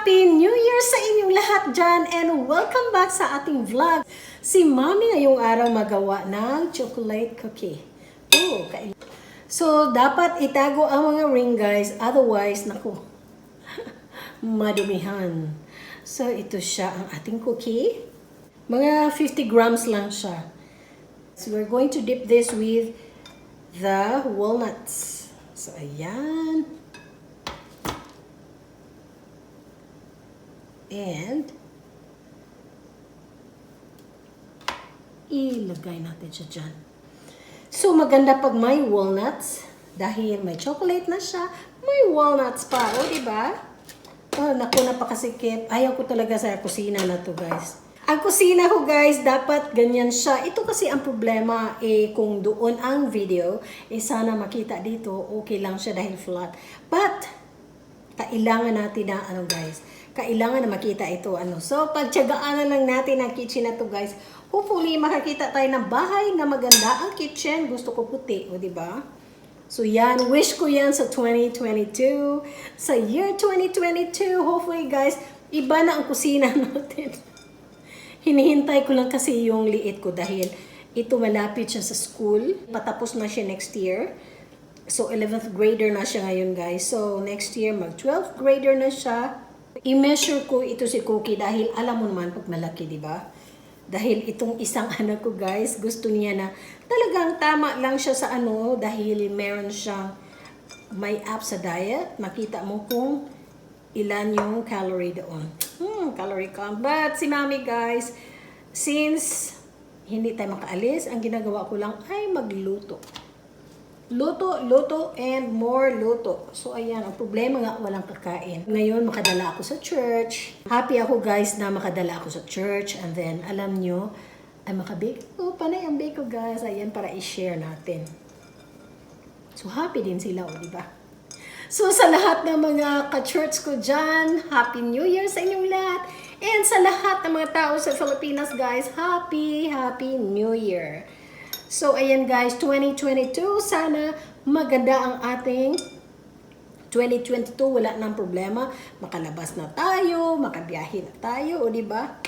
Happy New Year sa inyong lahat dyan and welcome back sa ating vlog. Si Mami ngayong araw magawa ng chocolate cookie. So, dapat itago ang mga ring guys, otherwise, naku, madumihan. So, ito siya ang ating cookie. Mga 50 grams lang siya. So, we're going to dip this with the walnuts. So, ayan. And ilagay natin siya dyan. So, maganda pag may walnuts dahil may chocolate na siya, may walnuts pa. O, diba? Oh, naku, napakasikip. Ayaw ko talaga sa kusina na to, guys. Ang kusina ko, guys, dapat ganyan siya. Ito kasi ang problema, kung doon ang video, sana makita dito, okay lang siya dahil flat. But, kailangan natin na, guys, kailangan na makita ito, So, pagtyagaan na lang natin ang kitchen na to, guys. Hopefully, makakita tayo ng bahay na maganda ang kitchen. Gusto ko puti, o, diba? So, yan. Wish ko yan sa 2022. Sa year 2022, hopefully, guys, iba na ang kusina natin. Hinihintay ko lang kasi yung liit ko dahil ito malapit siya sa school. Patapos na siya next year. So, 11th grader na siya ngayon, guys. So, next year, mag-12th grader na siya. I-measure ko ito si Cookie dahil alam mo naman pag malaki, di ba? Dahil itong isang anak ko, guys, gusto niya na talagang tama lang siya sa dahil meron siyang may app sa diet. Makita mo kung ilan yung calorie doon. Calorie count. But si Mami, guys, since hindi tayo makaalis, ang ginagawa ko lang ay magluto. Luto, and more luto. So, ayan. Ang problema nga, walang kakain. Ngayon, makadala ako sa church. Happy ako, guys, na makadala ako sa church. And then, alam nyo, ay makabake. Panay ang bake ko, guys. Ayan, para i-share natin. So, happy din sila, diba? So, sa lahat ng mga ka-church ko dyan, Happy New Year sa inyong lahat. And sa lahat ng mga tao sa Pilipinas, guys, Happy New Year. So, ayan guys, 2022, sana maganda ang ating 2022, wala nang problema. Makalabas na tayo, makabiyahe na tayo, o diba?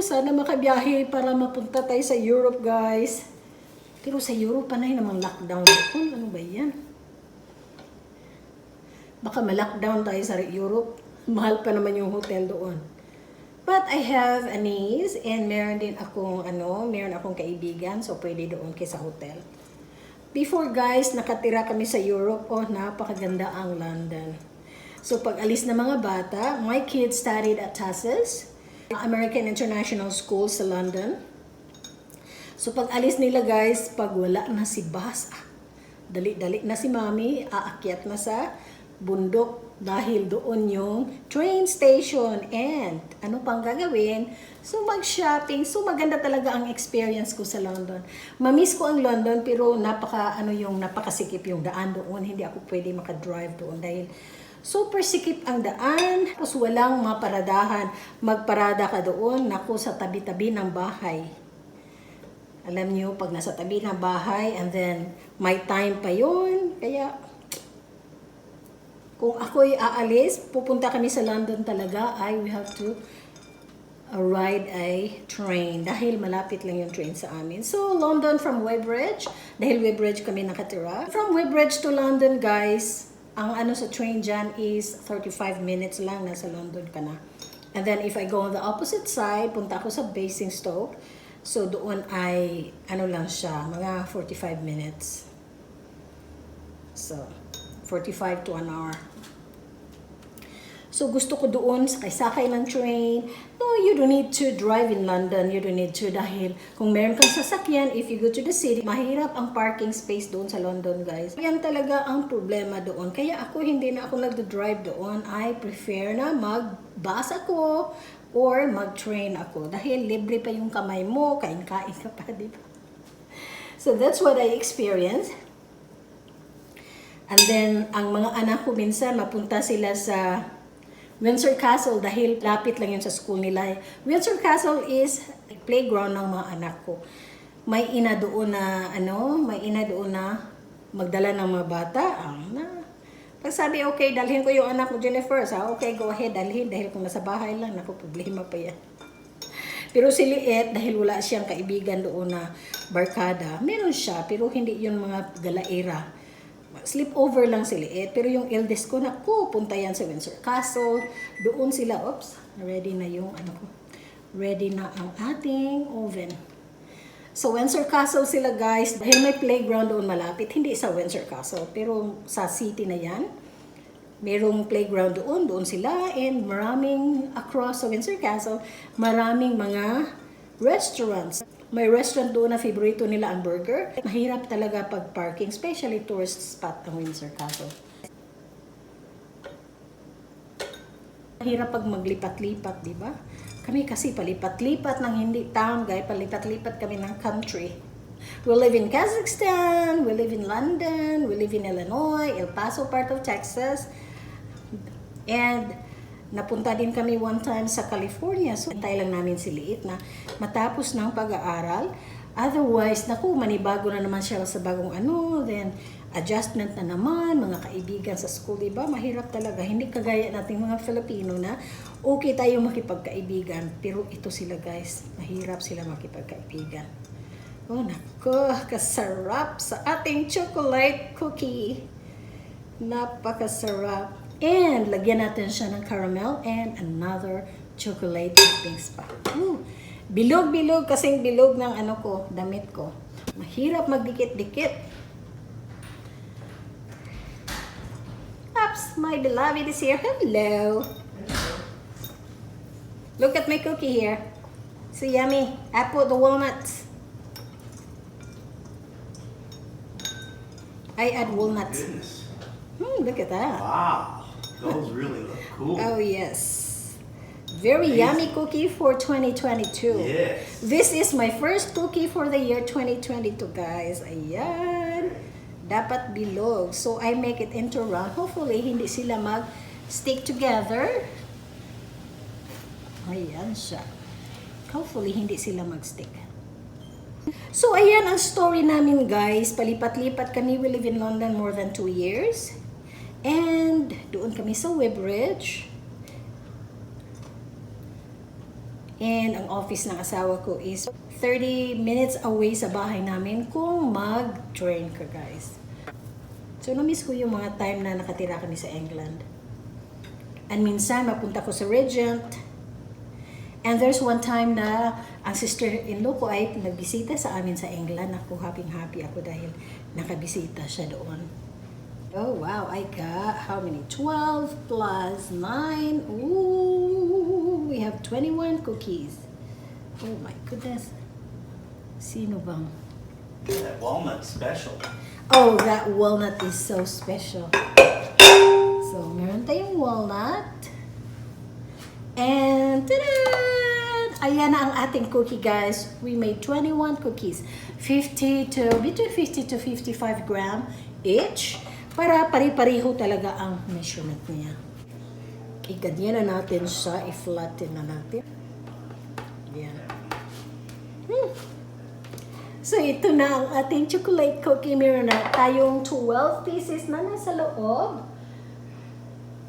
Sana makabiyahe para mapunta tayo sa Europe, guys. Pero sa Europe, panay namang lockdown doon. Ano ba yan? Baka ma-lockdown tayo sa Europe. Mahal pa naman yung hotel doon. But I have a niece and meron din akong meron akong kaibigan, so pwede doon kay sa hotel. Before, guys, nakatira kami sa Europe. Napakaganda ang London. So pag alis na mga bata, my kids studied at TASES, American International School sa London. So pag alis nila, guys, pag wala na si Bas, dali-dali na si Mami, aakyat na sa bundok dahil doon yung train station. And ano pang gagawin? So mag-shopping. So maganda talaga ang experience ko sa London. Mamiss ko ang London pero napakasikip yung daan doon. Hindi ako pwede makadrive doon dahil super sikip ang daan. Tapos walang maparadahan. Magparada ka doon, naku, sa tabi-tabi ng bahay. Alam niyo, pag nasa tabi ng bahay and then may time pa yun. Kaya kung ako'y aalis, pupunta kami sa London talaga, we have to ride a train dahil malapit lang yung train sa amin. So, London from Weybridge, dahil Weybridge kami nakatira. From Weybridge to London, guys, ang sa train dyan is 35 minutes lang, nasa London ka na. And then, if I go on the opposite side, punta ako sa Basingstoke. So, doon ay, lang siya, mga 45 minutes. So, 45 to an hour. So, gusto ko doon, sakay ng train. No, you don't need to drive in London. You don't need to dahil kung meron kang sasakyan, if you go to the city, mahirap ang parking space doon sa London, guys. Yan talaga ang problema doon. Kaya ako, hindi na ako nagdo-drive doon. I prefer na mag-bus ako or mag-train ako. Dahil libre pa yung kamay mo, kain-kain ka pa, di ba? So, that's what I experienced. And then, ang mga anak ko minsan, mapunta sila sa Windsor Castle dahil lapit lang yun sa school nila. Windsor Castle is playground ng mga anak ko. May ina doon na, magdala ng mga bata. Pag sabi, okay, dalhin ko yung anak ko, Jennifer, okay, go ahead, dalhin. Dahil kung nasa bahay lang, naku, problema pa yan. Pero si Liet, dahil wala siyang kaibigan doon na barkada, meron siya, pero hindi yun mga galaera. Sleepover lang si Liet. Pero yung eldest ko, naku, punta yan sa Windsor Castle. Doon sila, oops, ready na yung, ready na ang ating oven. So, Windsor Castle sila guys. Dahil may playground doon malapit. Hindi sa Windsor Castle. Pero sa city na yan. Merong playground doon. Doon sila. And maraming across sa Windsor Castle. Maraming mga restaurants. May restaurant doon na favorito nila ang burger. Mahirap talaga pag parking. Especially tourist spot ng Windsor Castle. Mahirap pag maglipat-lipat, di ba? Kami kasi palipat-lipat ng hindi town, guys. Palipat-lipat kami ng country. We live in Kazakhstan, we live in London, we live in Illinois, El Paso, part of Texas. And napunta din kami one time sa California. So, hintay lang namin si Liit na matapos ng pag-aaral. Otherwise, naku, manibago na naman siya sa bagong then adjustment na naman, mga kaibigan sa school, diba? Mahirap talaga. Hindi kagaya nating mga Filipino na okay tayo makipagkaibigan. Pero ito sila guys, mahirap sila makipagkaibigan. Oh, naku, kasarap sa ating chocolate cookie. Napakasarap. And lagyan natin siya ng caramel and another chocolate toppings pa. Bilog-bilog kasing bilog ng damit ko. Mahirap magdikit-dikit. Oops, my beloved is here. Hello. Look at my cookie here. So yummy. I put the walnuts. I add walnuts. Look at that. Wow. Those really look cool. Oh yes. Very yummy cookie for 2022. Yes. This is my first cookie for the year 2022, guys. Ayan. Dapat bilog. So, I make it into round. Hopefully, hindi sila mag-stick together. Ayan siya. Hopefully, hindi sila mag-stick. So, ayan ang story namin, guys. Palipat-lipat kami. We live in London more than 2 years. And, doon kami sa Weybridge. And, ang office ng asawa ko is 30 minutes away sa bahay namin kung mag-train ka, guys. So, na-miss ko yung mga time na nakatira kami sa England. And minsan, mapunta ko sa Regent. And there's one time na ang sister-in-law ko ay nagbisita sa amin sa England. Ako, happy ako dahil nakabisita siya doon. Oh, wow. I got how many? 12 plus 9. Ooh, we have 21 cookies. Oh my goodness. Sino bang? That walnut special. Oh, that walnut is so special. So, meron tayong walnut. And, ta-da! Ayan na ang ating cookie, guys. We made 21 cookies. Between 50 to 55 gram each. Para pari-pariho talaga ang measurement niya. Iganyan na natin siya. I-flatten na natin. Yan. So, ito na ang ating chocolate cookie. Meron na tayong 12 pieces na nasa loob.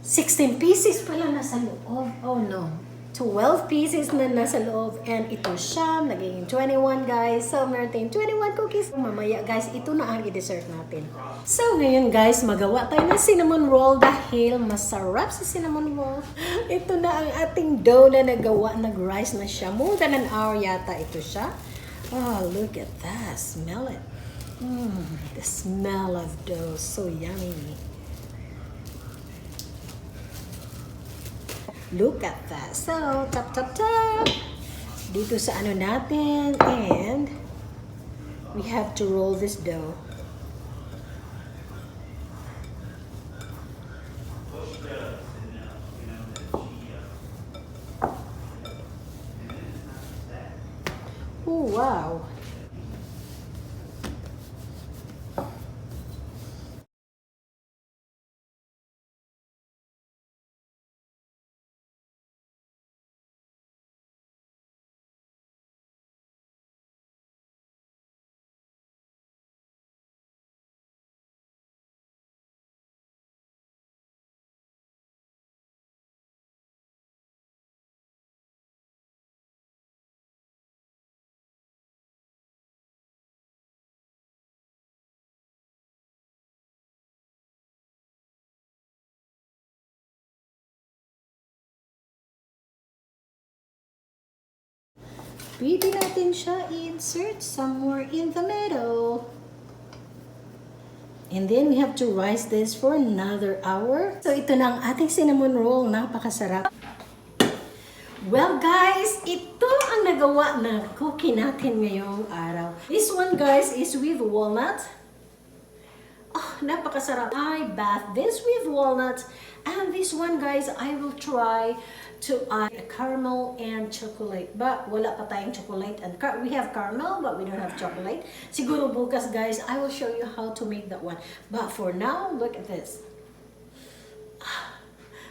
16 pieces pala nasa loob. Oh no. 12 pieces na nasa loob. And ito siya. Naging 21, guys. So, meron tayong 21 cookies. Mamaya, guys, ito na ang i-dessert natin. So, ngayon, guys, magawa tayo ng cinnamon roll dahil masarap sa cinnamon roll. Ito na ang ating dough na nagawa. Nag-rise na siya. More than an hour yata ito siya. Oh, look at that. Smell it. The smell of dough. So yummy. Look at that. So, tap. Dito sa ano natin. And we have to roll this dough. Oh, wow. Pwede natin siya insert somewhere in the middle. And then we have to rice this for another hour. So ito na ang ating cinnamon roll. Napakasarap. Well guys, ito ang nagawa na cookie natin ngayong araw. This one guys is with walnut. Oh, napakasarap. I bath this with walnuts. And this one guys, I will try to add caramel and chocolate. But wala pa tayong chocolate. And we have caramel, but we don't have chocolate. Siguro bukas guys, I will show you how to make that one. But for now, look at this.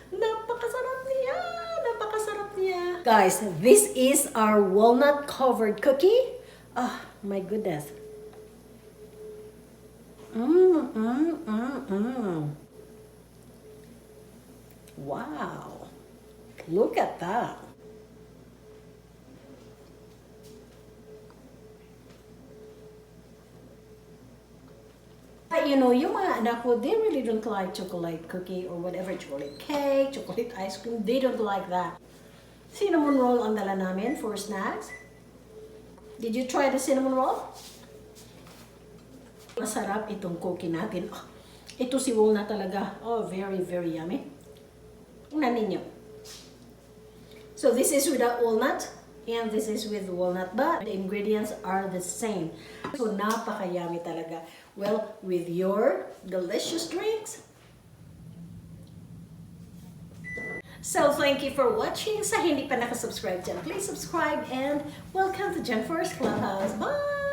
Napakasarap niya! Napakasarap niya! Guys, this is our walnut covered cookie. Oh, my goodness. Wow. Look at that. But you know, yung mga anak ko, they really don't like chocolate cookie or whatever, chocolate cake, chocolate ice cream. They don't like that. Cinnamon roll ang dala namin for snacks. Did you try the cinnamon roll? Masarap itong cookie natin. Oh, ito si walnut talaga. Oh, very, very yummy. Tingnan ninyo. So this is without walnut and this is with walnut, but the ingredients are the same. So napaka-yummy talaga. Well, with your delicious drinks. So thank you for watching. Sa hindi pa nakasubscribe dyan, please subscribe and welcome to Jennifer's Clubhouse. Bye!